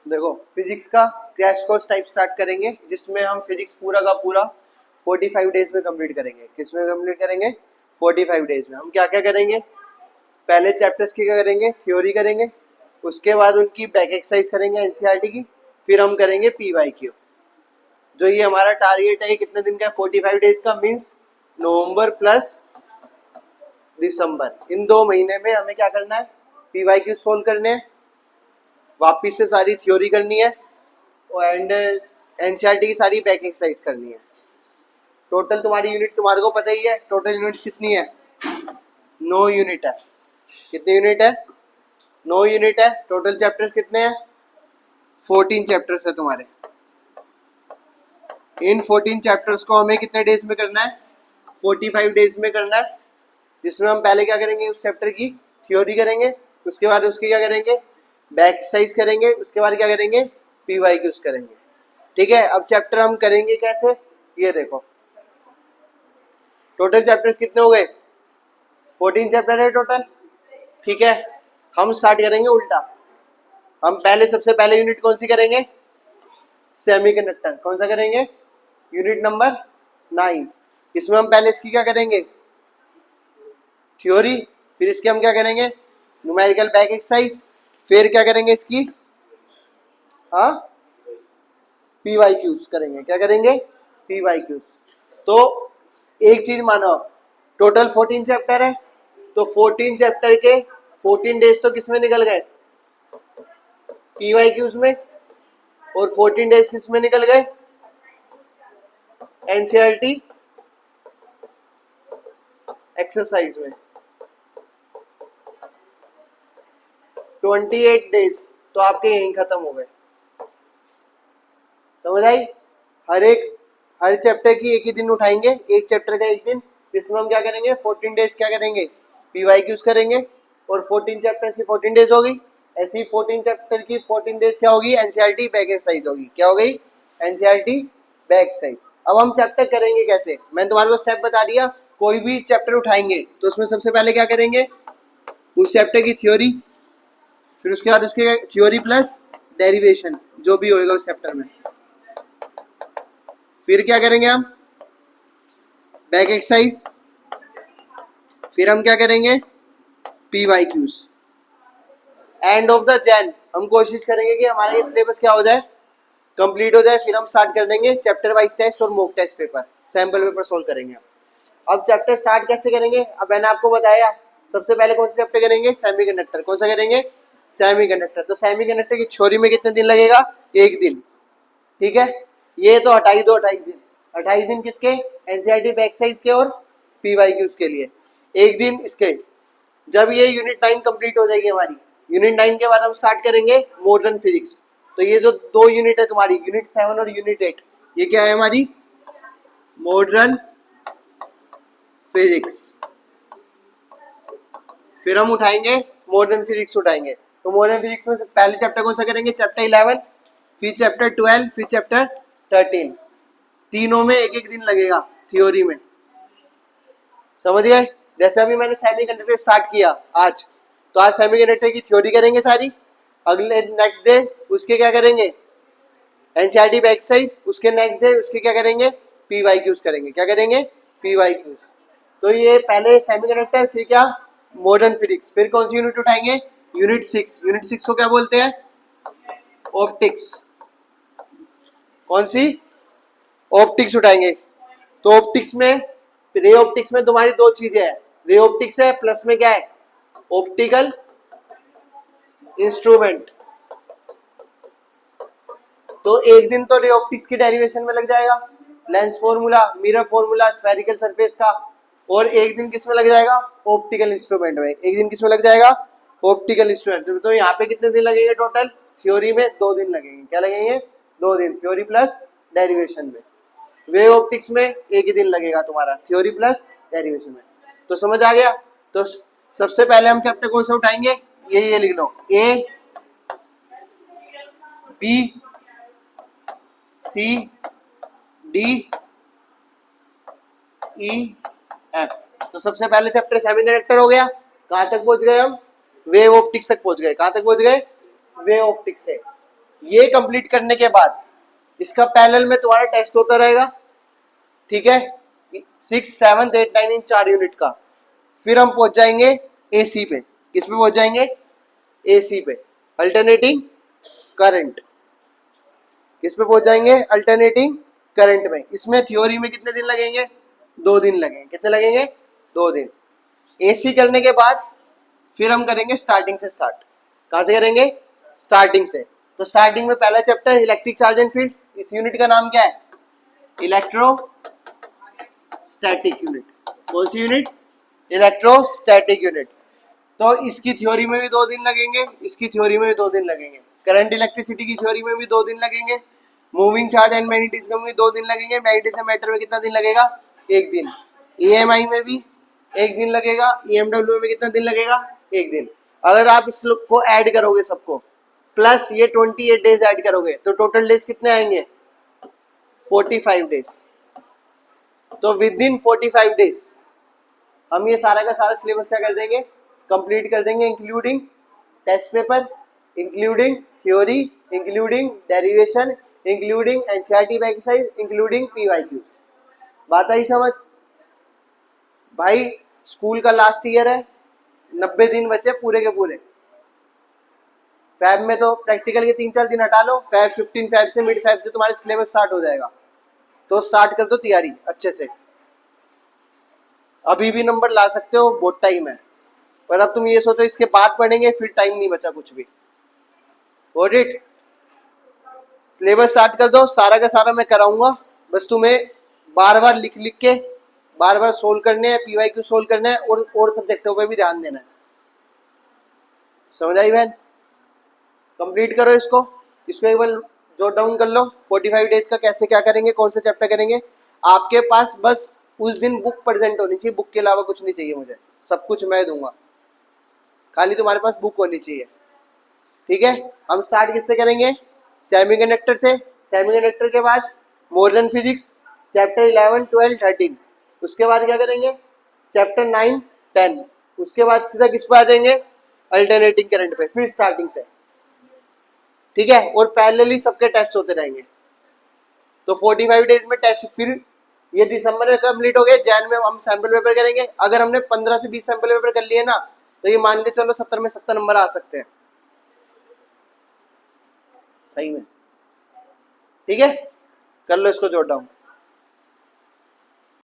देखो फिजिक्स का crash course type start करेंगे जिसमें हम फिजिक्स पूरा का पूरा 45 डेज में कंप्लीट करेंगे। किसमें कंप्लीट करेंगे? 45 डेज में। हम क्या क्या करेंगे? पहले चैप्टर्स की क्या करेंगे? थ्योरी करेंगे, उसके बाद उनकी बैक एक्सरसाइज करेंगे एनसीईआरटी की, फिर हम करेंगे पीवाईक्यू। जो ये हमारा टारगेट है कितने दिन का है? 45 डेज का, मीन्स नवंबर प्लस दिसंबर, इन 2 महीने में हमें क्या करना है? पीवाईक्यू सोल्व करने हैं, वापिस से सारी थ्योरी करनी है एंड एनसीईआरटी की सारी बैक एक्सरसाइज करनी है। टोटल तुम्हारी यूनिट तुम्हारे को पता ही है, टोटल यूनिट्स कितनी है? 9 यूनिट है। कितनी यूनिट है? 9 यूनिट है। टोटल चैप्टर्स कितने हैं? 14 चैप्टर्स है तुम्हारे। इन 14 चैप्टर्स को हमें कितने डेज में करना है? 45 डेज में करना है, जिसमें हम पहले क्या करेंगे? उस चैप्टर की थ्योरी करेंगे, उसके बाद उसकी क्या करेंगे? बैक एक्सरसाइज करेंगे, उसके बाद क्या करेंगे? पीवाईक्यूज करेंगे। ठीक है, अब चैप्टर हम करेंगे कैसे? ये देखो, टोटल चैप्टर्स कितने हो गए? 14 चैप्टर है टोटल। ठीक है, हम स्टार्ट करेंगे उल्टा। हम पहले सबसे पहले यूनिट कौन सी करेंगे? सेमीकंडक्टर। कौन सा करेंगे? Unit number 9। इसमें हम पहले इसकी क्या करेंगे? थ्योरी, फिर इसके हम क्या करेंगे? न्यूमेरिकल बैक एक्सरसाइज, फिर क्या करेंगे इसकी? हाँ, पीवाईक्यूज करेंगे। क्या करेंगे? पीवाईक्यूज। तो एक चीज मानो, टोटल 14 चैप्टर है, तो 14 चैप्टर के 14 डेज तो किसमें निकल गए? पीवाईक्यूज में। और 14 डेज किसमें निकल गए? एनसीईआरटी एक्सरसाइज में। 28 डेज तो आपके यहीं खत्म हो गए। समझ आई? हर चैप्टर की एक ही दिन उठाएंगे, एक चैप्टर का एक दिन, जिसमें हम क्या करेंगे? 14 डेज क्या करेंगे? पीवाईक्यूज करेंगे। और 14 चैप्टर की 14 डेज होगी, ऐसी 14 चैप्टर की 14 डेज क्या होगी? एनसीईआरटी बैक एक्सरसाइज होगी। क्या हो गई? NCERT back exercise. अब हम चैप्टर करेंगे कैसे? मैंने तुम्हारे को स्टेप बता दिया। कोई भी चैप्टर उठाएंगे तो उसमें सबसे पहले क्या करेंगे? उस चैप्टर की थ्योरी, फिर उसके बाद उसके थ्योरी प्लस डेरिवेशन जो भी होएगा उस चैप्टर में। फिर क्या करेंगे हम? Back exercise. फिर हम क्या करेंगे? PYQs. End of the Jain हम कोशिश करेंगे कि हमारा ये सिलेबस क्या हो जाए? कंप्लीट हो जाए। फिर हम स्टार्ट कर देंगे चैप्टर वाइज टेस्ट और mock test paper, sample paper solve करेंगे। अब चैप्टर स्टार्ट कैसे करेंगे? अब मैंने आपको बताया, सबसे पहले कौन सा चैप्टर करेंगे? सेमीकंडक्टर। कौन सा करेंगे? सेमीकंडक्टर। तो सेमीकंडक्टर की थ्योरी में कितने दिन लगेगा? एक दिन। ठीक है, ये तो हटा ही दो 28 दिन। 28 दिन किसके? एनसीईआरटी बैक एक्सरसाइज के और पीवाईक्यूज के लिए। एक दिन इसके। जब ये यूनिट 9 कंप्लीट हो जाएगी हमारी, यूनिट 9 के बाद हम स्टार्ट करेंगे मॉडर्न फिजिक्स। तो ये जो 2 यूनिट है तुम्हारी, यूनिट 7 और यूनिट 8, ये क्या है हमारी? Modern physics. फिर हम उठाएंगे मॉडर्न फिजिक्स उठाएंगे। तो मॉडर्न फिजिक्स में पहले चैप्टर कौन सा करेंगे? चैप्टर 11, फिर चैप्टर 12, फिर चैप्टर 13। तीनों में एक एक दिन लगेगा थ्योरी में। समझ गए? जैसे अभी मैंने सेमीकंडक्टर स्टार्ट किया आज, तो आज सेमीकंडक्टर की थ्योरी करेंगे सारी। अगले नेक्स्ट डे उसके क्या करेंगे? NCERT back exercise. उसके नेक्स्ट डे उसके क्या करेंगे? पीवाईक्यूज करेंगे। क्या करेंगे? पीवाईक्यूज। तो ये पहले सेमीकंडक्टर, फिर क्या? Modern physics. फिर कौन सी यूनिट उठाएंगे? यूनिट 6। यूनिट 6 को क्या बोलते हैं? ऑप्टिक्स। कौन सी? ऑप्टिक्स उठाएंगे। तो ऑप्टिक्स में, रे ऑप्टिक्स में तुम्हारी 2 चीजें हैं। रे ऑप्टिक्स है, प्लस में क्या है? Optical instrument. तो एक दिन तो रे ऑप्टिक्स की डेरिवेशन में लग जाएगा, lens formula, mirror formula, spherical surface का। और एक दिन किस में लग जाएगा? ऑप्टिकल इंस्ट्रूमेंट में। एक दिन किस में लग जाएगा? Optical instrument. तो यहाँ पे कितने दिन लगेंगे टोटल? थ्योरी में 2 दिन लगेंगे। क्या लगेंगे? 2 दिन, थ्योरी प्लस डेरिवेशन में। वेव ऑप्टिक्स में एक ही दिन लगेगा तुम्हारा, थ्योरी प्लस डेरिवेशन में। तो समझ आ गया? तो सबसे पहले हम चैप्टर कौन सा उठाएंगे? ये लिख लो, A B C D E F. तो सबसे पहले चैप्टर सेमीकंडक्टर हो गया। कहां तक पहुंच गए हम? वेव ऑप्टिक्स तक पहुंच गए। कहां तक पहुंच गए? वेव ऑप्टिक्स से। ये कंप्लीट करने के बाद इसका पैरेलल में तुम्हारा टेस्ट होता रहेगा, ठीक है, 6, 7, 8, 9 इन 4 यूनिट का। फिर हम पहुंच जाएंगे एसी पे। किस पे पहुंच जाएंगे? एसी पे, अल्टरनेटिंग करंट। किस पे पहुंच जाएंगे? अल्टरनेटिंग करंट में। इसमें थ्योरी में कितने दिन लगेंगे? 2 दिन लगेंगे। कितने लगेंगे? 2 दिन। एसी करने के बाद फिर हम करेंगे स्टार्टिंग से स्टार्ट। कहां से करेंगे? स्टार्टिंग से। तो स्टार्टिंग में पहला chapter electric charge and field. इस यूनिट का नाम क्या है? Electrostatic unit. कौन सी यूनिट? Electrostatic unit. तो इसकी थ्योरी में भी 2 दिन लगेंगे, इसकी थ्योरी में भी 2 दिन लगेंगे। करंट इलेक्ट्रिसिटी की थ्योरी में भी 2 दिन लगेंगे। मूविंग चार्ज एंड मैग्नेटिज्म में भी 2 दिन लगेंगे। मैग्नेटिज्म मैटर में कितना दिन लगेगा? 1 दिन। ईएमआई में भी 1 दिन लगेगा। ईएमडब्ल्यू में कितना दिन लगेगा? 1 दिन। अगर आप इस लोग को ऐड करोगे सबको, प्लस ये 28 डेज ऐड करोगे, तो टोटल डेज कितने आएंगे? 45 डेज। तो विद इन 45 डेज हम ये सारा का सारा सिलेबस क्या कर देंगे? कंप्लीट कर देंगे, including test paper, including theory, including derivation, including NCERT exercise, including PYQs. बात आई समझ? भाई स्कूल का लास्ट ईयर है, 90 दिन बचे पूरे के पूरे। फैब में तो प्रैक्टिकल के 3-4 दिन हटा लो, फैब 15 फैब से, मिड फैब से तुम्हारे सिलेबस स्टार्ट हो जाएगा। तो स्टार्ट कर दो तैयारी अच्छे से। अभी भी नंबर ला सकते हो, बहुत टाइम है। पर अब तुम ये सोचो इसके बाद पढ़ेंगे, फिर टाइम नहीं बचा कुछ भी। Got it? सिलेबस स्टार्ट कर दो, सारा का सारा मैं कराऊंगा। बस तुम्हें बार बार लिख लिख के बार बार सोल्व करने हैं, पीवाईक्यू सोल्व करना है, और सब्जेक्टों पे भी ध्यान देना है। समझ आई बहन? कंप्लीट करो इसको। इसको एक बार जॉट डाउन कर लो, 45 डेज का कैसे क्या करेंगे, कौन से चैप्टर करेंगे। आपके पास बस उस दिन बुक प्रेजेंट होनी चाहिए, बुक के अलावा कुछ नहीं चाहिए मुझे, सब कुछ मैं दूंगा, खाली तुम्हारे पास बुक होनी चाहिए। ठीक है? हम स्टार्ट किससे करेंगे? सेमीकंडक्टर से। सेमीकंडक्टर के बाद मॉडर्न फिजिक्स चैप्टर 11, 12, 13। उसके बाद क्या करेंगे? चैप्टर 9, 10। उसके बाद सीधा किस पे आ जाएंगे? अल्टरनेटिंग करंट पे, फिर स्टार्टिंग से। ठीक है? और पैरेलली सबके टेस्ट होते रहेंगे। तो 45 डेज में टेस्ट। फिर ये दिसंबर में कंप्लीट हो गए, जैन में हम सैंपल पेपर करेंगे। अगर हमने 15 से 20 सैंपल पेपर कर लिए ना, तो ये मान के चलो 70 में 70 नंबर आ सकते हैं सही में। ठीक है? कर लो इसको जॉट डाउन।